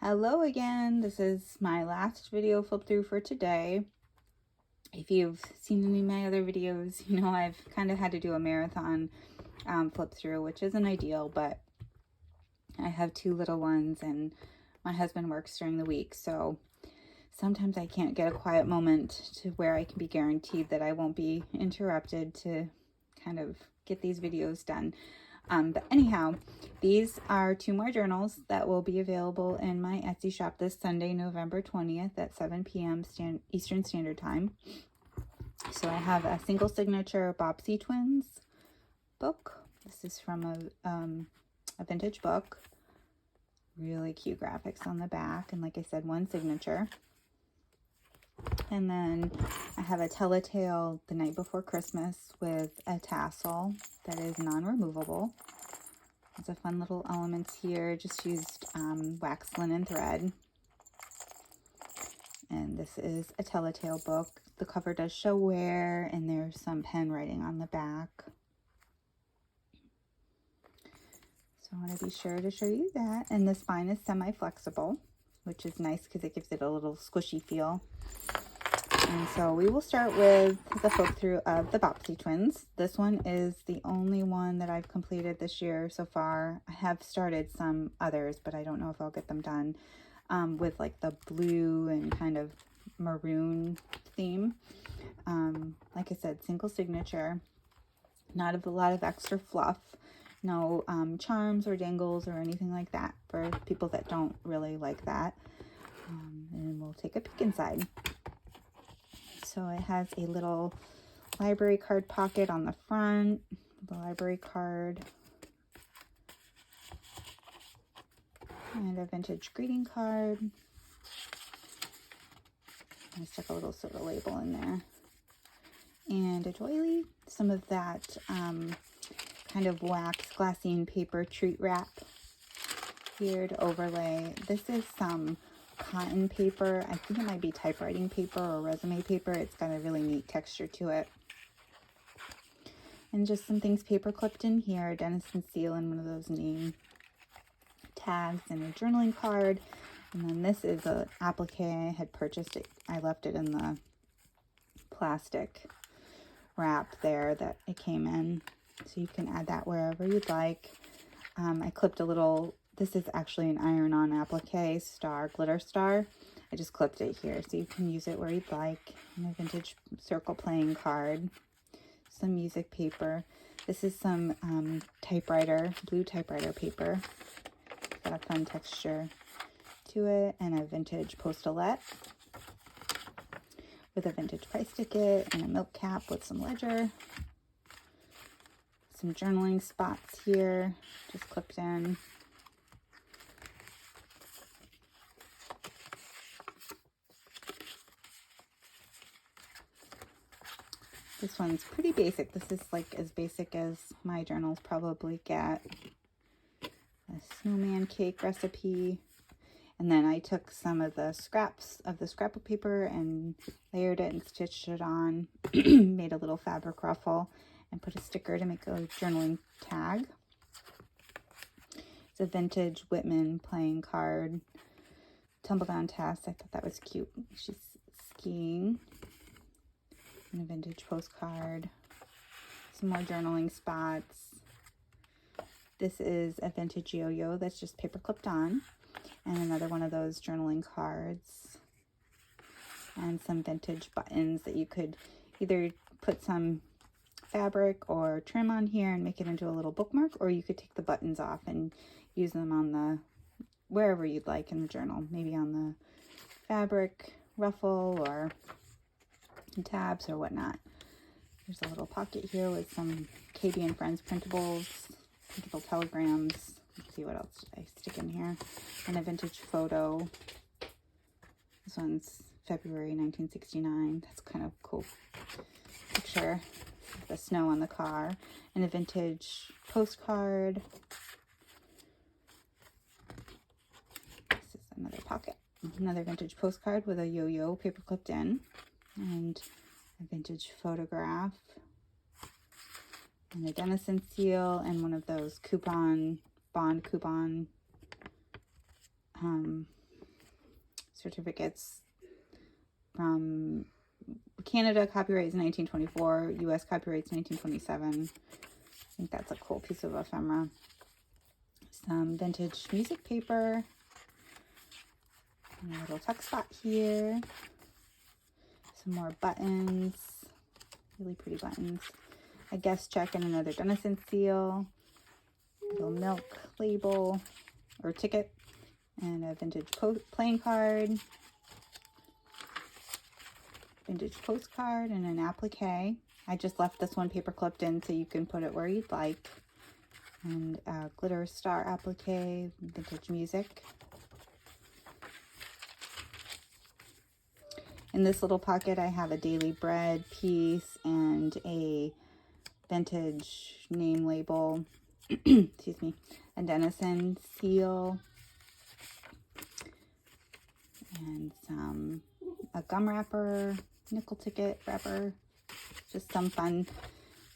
Hello again. This is my last video flip through for today. If you've seen any of my other videos, you know I've kind of had to do a marathon flip through, which isn't ideal, but I have two little ones and my husband works during the week, so sometimes I can't get a quiet moment to where I can be guaranteed that I won't be interrupted to kind of get these videos done. But anyhow, these are two more journals that will be available in my Etsy shop this Sunday, November 20th at 7 p.m. Eastern Standard Time. So I have a single signature Bobbsey Twins book. This is from a vintage book. Really cute graphics on the back. And like I said, one signature. And then I have a Telltale The Night Before Christmas with a tassel that is non-removable. There's a fun little elements here. Just used wax linen thread. And this is a Telltale book. The cover does show wear, and there's some pen writing on the back. So I want to be sure to show you that. And the spine is semi-flexible, which is nice because it gives it a little squishy feel. And so we will start with the flip through of the Bobbsey Twins. This one is the only one that I've completed this year so far. I have started some others, but I don't know if I'll get them done with like the blue and kind of maroon theme. Like I said, single signature, not a lot of extra fluff, no charms or dangles or anything like that for people that don't really like that. And we'll take a peek inside. So it has a little library card pocket on the front, the library card, and a vintage greeting card. I stuck a little soda label in there. And a doily, some of that kind of wax glassine paper treat wrap here to overlay. This is some cotton paper. I think it might be typewriting paper or resume paper. It's got a really neat texture to it. And just some things paper clipped in here, Denison seal and one of those name tags and a journaling card. And then this is an applique. I had purchased it. I left it in the plastic wrap there that it came in. So you can add that wherever you'd like. I clipped a little, this is actually an iron-on applique star, glitter star. I just clipped it here so you can use it where you'd like. And a vintage circle playing card. Some music paper. This is some typewriter, blue typewriter paper. Got a fun texture to it. And a vintage postulette with a vintage price ticket and a milk cap with some ledger. Some journaling spots here, just clipped in. This one's pretty basic. This is like as basic as my journals probably get. A snowman cake recipe. And then I took some of the scraps of the scrapbook paper and layered it and stitched it on. Made a little fabric ruffle and put a sticker to make a journaling tag. It's a vintage Whitman playing card. Tumble Down Tess. I thought that was cute. She's skiing. And a vintage postcard. Some more journaling spots. This is a vintage yo-yo that's just paper clipped on. And another one of those journaling cards. And some vintage buttons that you could either put some fabric or trim on here and make it into a little bookmark, or you could take the buttons off and use them on the wherever you'd like in the journal, maybe on the fabric ruffle or tabs or whatnot. There's a little pocket here with some KB and Friends printables, printable telegrams. Let's see what else did I stick in here. And a vintage photo. This one's February 1969. That's kind of cool picture. The snow on the car. And a vintage postcard. This is another pocket. Another vintage postcard with a yo-yo paper clipped in. And a vintage photograph. And a Denison seal and one of those bond coupon certificates from Canada, copyright is 1924, US copyright is 1927. I think that's a cool piece of ephemera. Some vintage music paper. And a little tuck spot here. Some more buttons. Really pretty buttons. A guest check and another Denison seal. Little milk label or ticket. And a vintage playing card. Vintage postcard and an applique. I just left this one paper clipped in so you can put it where you'd like. And a glitter star applique, vintage music. In this little pocket I have a Daily Bread piece and a vintage name label, excuse me, a Denison seal, and a gum wrapper, nickel ticket wrapper, just some fun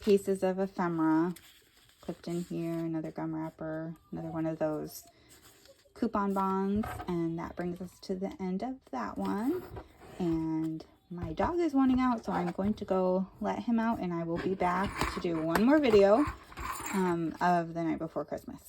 pieces of ephemera clipped in here, another gum wrapper, another one of those coupon bonds, and that brings us to the end of that one. And my dog is wanting out, so I'm going to go let him out, and I will be back to do one more video of the night before Christmas.